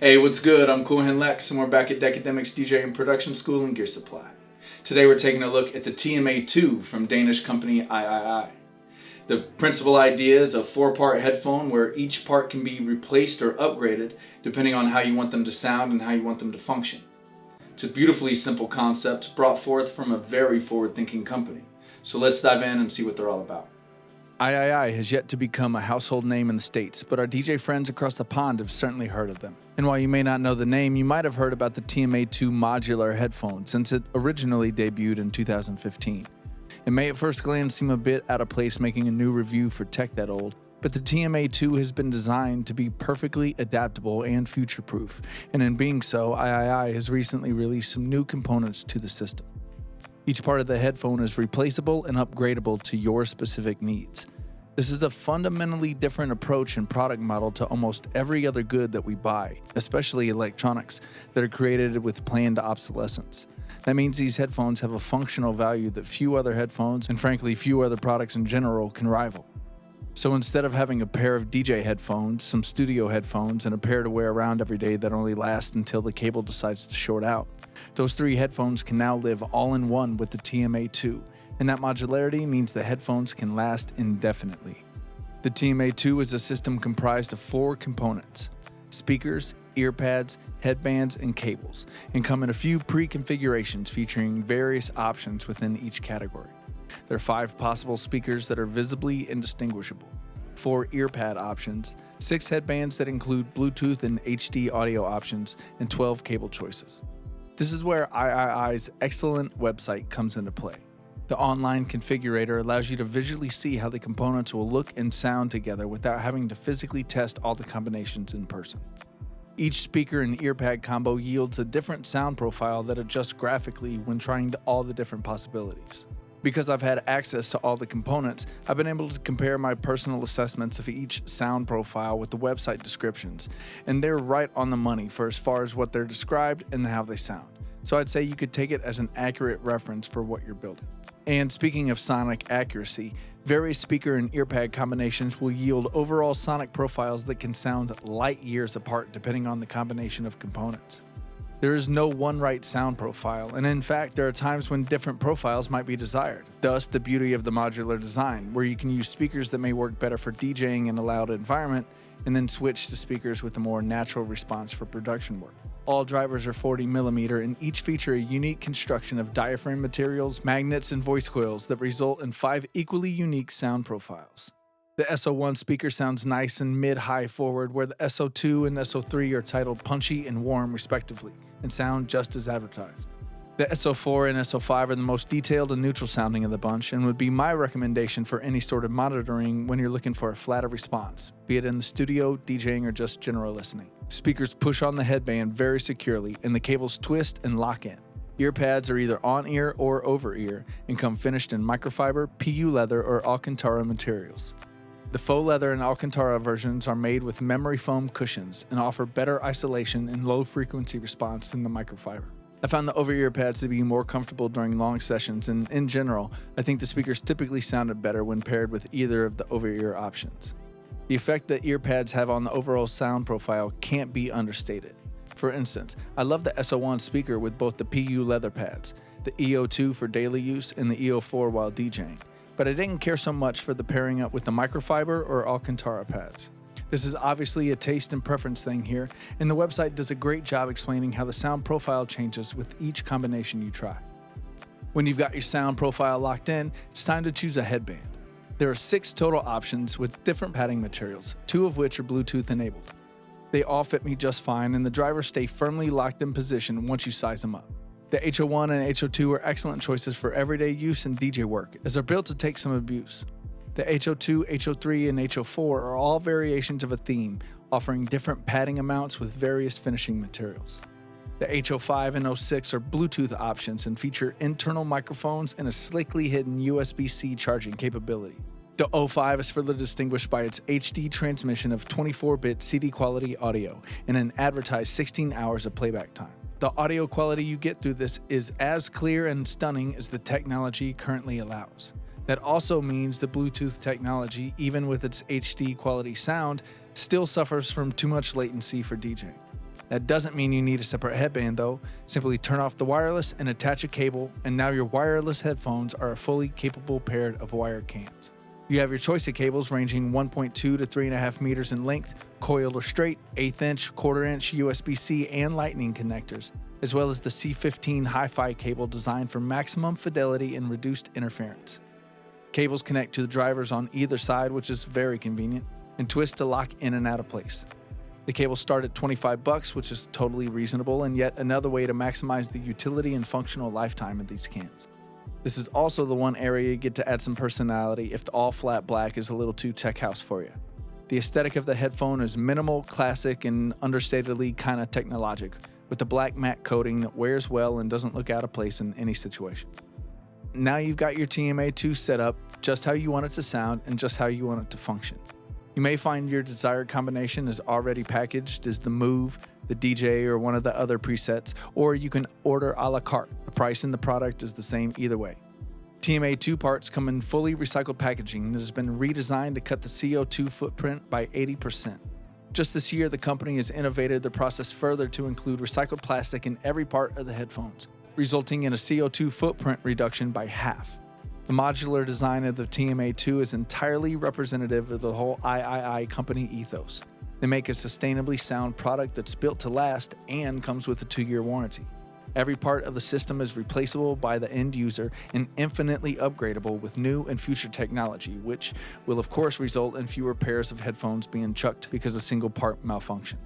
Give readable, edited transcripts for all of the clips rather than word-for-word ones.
Hey, what's good? I'm Cool Hand Lex, and we're back at Deckademics DJ and Production School and Gear Supply. Today we're taking a look at the TMA-2 from Danish company AIAIAI. The principal idea is a 4-part headphone where each part can be replaced or upgraded depending on how you want them to sound and how you want them to function. It's a beautifully simple concept brought forth from a very forward-thinking company. So let's dive in and see what they're all about. AIAIAI has yet to become a household name in the States, but our DJ friends across the pond have certainly heard of them. And while you may not know the name, you might have heard about the TMA-2 modular headphone since it originally debuted in 2015. It may at first glance seem a bit out of place making a new review for tech that old, but the TMA-2 has been designed to be perfectly adaptable and future-proof, and in being so, AIAIAI has recently released some new components to the system. Each part of the headphone is replaceable and upgradable to your specific needs. This is a fundamentally different approach and product model to almost every other good that we buy, especially electronics, that are created with planned obsolescence. That means these headphones have a functional value that few other headphones, and frankly few other products in general, can rival. So instead of having a pair of DJ headphones, some studio headphones, and a pair to wear around every day that only last until the cable decides to short out, those 3 headphones can now live all in one with the TMA-2, and that modularity means the headphones can last indefinitely. The TMA-2 is a system comprised of 4 components: speakers, earpads, headbands, and cables, and come in a few pre-configurations featuring various options within each category. There are 5 possible speakers that are visibly indistinguishable, 4 earpad options, 6 headbands that include Bluetooth and HD audio options, and 12 cable choices. This is where AIAIAI's excellent website comes into play. The online configurator allows you to visually see how the components will look and sound together without having to physically test all the combinations in person. Each speaker and earpad combo yields a different sound profile that adjusts graphically when trying all the different possibilities. Because I've had access to all the components, I've been able to compare my personal assessments of each sound profile with the website descriptions, and they're right on the money for as far as what they're described and how they sound. So I'd say you could take it as an accurate reference for what you're building. And speaking of sonic accuracy, various speaker and earpad combinations will yield overall sonic profiles that can sound light years apart depending on the combination of components. There is no one right sound profile, and in fact, there are times when different profiles might be desired. Thus, the beauty of the modular design, where you can use speakers that may work better for DJing in a loud environment, and then switch to speakers with a more natural response for production work. All drivers are 40mm, and each feature a unique construction of diaphragm materials, magnets, and voice coils that result in 5 equally unique sound profiles. The SO1 speaker sounds nice and mid-high forward, where the SO2 and SO3 are titled punchy and warm respectively, and sound just as advertised. The SO4 and SO5 are the most detailed and neutral sounding of the bunch, and would be my recommendation for any sort of monitoring when you're looking for a flatter response, be it in the studio, DJing, or just general listening. Speakers push on the headband very securely, and the cables twist and lock in. Earpads are either on-ear or over-ear, and come finished in microfiber, PU leather, or Alcantara materials. The faux leather and Alcantara versions are made with memory foam cushions and offer better isolation and low frequency response than the microfiber. I found the over-ear pads to be more comfortable during long sessions, and in general, I think the speakers typically sounded better when paired with either of the over-ear options. The effect that earpads have on the overall sound profile can't be understated. For instance, I love the SO1 speaker with both the PU leather pads, the EO2 for daily use, and the EO4 while DJing. But I didn't care so much for the pairing up with the microfiber or Alcantara pads. This is obviously a taste and preference thing here, and the website does a great job explaining how the sound profile changes with each combination you try. When you've got your sound profile locked in, it's time to choose a headband. There are 6 total options with different padding materials, 2 of which are Bluetooth enabled. They all fit me just fine, and the drivers stay firmly locked in position once you size them up. The HO1 and HO2 are excellent choices for everyday use and DJ work, as they're built to take some abuse. The HO2, HO3, and HO4 are all variations of a theme, offering different padding amounts with various finishing materials. The HO5 and O6 are Bluetooth options and feature internal microphones and a slickly hidden USB-C charging capability. The O5 is further distinguished by its HD transmission of 24-bit CD quality audio and an advertised 16 hours of playback time. The audio quality you get through this is as clear and stunning as the technology currently allows. That also means the Bluetooth technology, even with its HD quality sound, still suffers from too much latency for DJing. That doesn't mean you need a separate headband though. Simply turn off the wireless and attach a cable, and now your wireless headphones are a fully capable pair of wired cans. You have your choice of cables ranging 1.2 to 3.5 meters in length, coiled or straight, 1/8 inch, 1/4 inch USB-C and lightning connectors, as well as the C15 Hi-Fi cable designed for maximum fidelity and reduced interference. Cables connect to the drivers on either side, which is very convenient, and twist to lock in and out of place. The cables start at $25, which is totally reasonable, and yet another way to maximize the utility and functional lifetime of these cans. This is also the one area you get to add some personality if the all-flat black is a little too tech house for you. The aesthetic of the headphone is minimal, classic, and understatedly kind of technologic, with the black matte coating that wears well and doesn't look out of place in any situation. Now you've got your TMA-2 set up just how you want it to sound and just how you want it to function. You may find your desired combination is already packaged as the Move, the DJ, or one of the other presets, or you can order a la carte. The price and the product is the same either way. TMA-2 parts come in fully recycled packaging that has been redesigned to cut the CO2 footprint by 80%. Just this year, the company has innovated the process further to include recycled plastic in every part of the headphones, resulting in a CO2 footprint reduction by half. The modular design of the TMA-2 is entirely representative of the whole AIAIAI company ethos. They make a sustainably sound product that's built to last and comes with a 2-year warranty. Every part of the system is replaceable by the end user and infinitely upgradable with new and future technology, which will of course result in fewer pairs of headphones being chucked because a single part malfunctioned.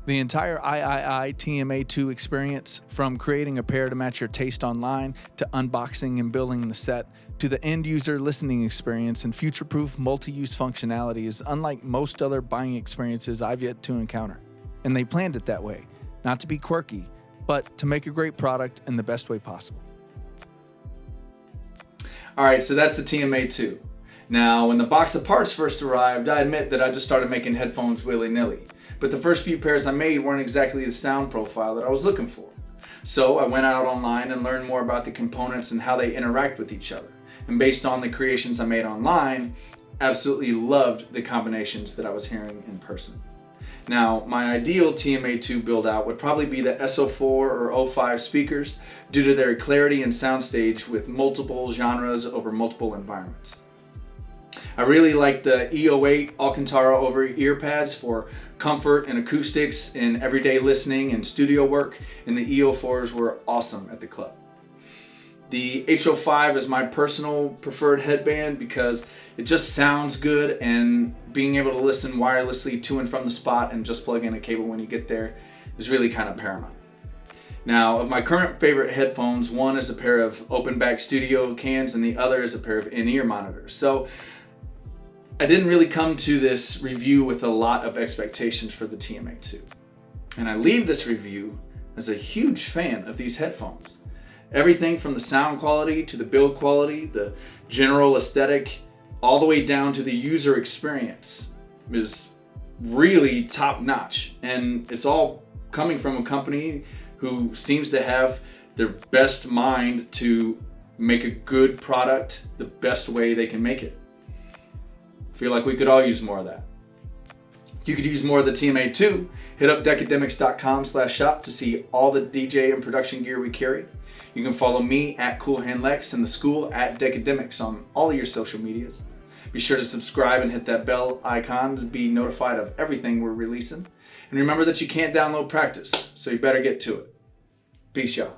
The entire AIAIAI TMA-2 experience, from creating a pair to match your taste online, to unboxing and building the set, to the end-user listening experience and future-proof multi-use functionality, is unlike most other buying experiences I've yet to encounter. And they planned it that way, not to be quirky, but to make a great product in the best way possible. Alright, so that's the TMA-2. Now, when the box of parts first arrived, I admit that I just started making headphones willy-nilly. But the first few pairs I made weren't exactly the sound profile that I was looking for. So I went out online and learned more about the components and how they interact with each other. And based on the creations I made online, absolutely loved the combinations that I was hearing in person. Now, my ideal TMA-2 build out would probably be the SO4 or O5 speakers due to their clarity and soundstage with multiple genres over multiple environments. I really like the E08 Alcantara over Earpads for comfort and acoustics in everyday listening and studio work, and the E04s were awesome at the club. The H05 is my personal preferred headband because it just sounds good, and being able to listen wirelessly to and from the spot and just plug in a cable when you get there is really kind of paramount. Now, of my current favorite headphones, one is a pair of open back studio cans and the other is a pair of in-ear monitors. So I didn't really come to this review with a lot of expectations for the TMA-2. And I leave this review as a huge fan of these headphones. Everything from the sound quality to the build quality, the general aesthetic, all the way down to the user experience is really top notch. And it's all coming from a company who seems to have their best mind to make a good product the best way they can make it. Feel like we could all use more of that. You could use more of the TMA-2. Hit up deckademics.com/shop to see all the DJ and production gear we carry. You can follow me at Hand Lex and the school at Deckademics on all of your social medias. Be sure to subscribe and hit that bell icon to be notified of everything we're releasing. And remember that you can't download practice, so you better get to it. Peace, y'all.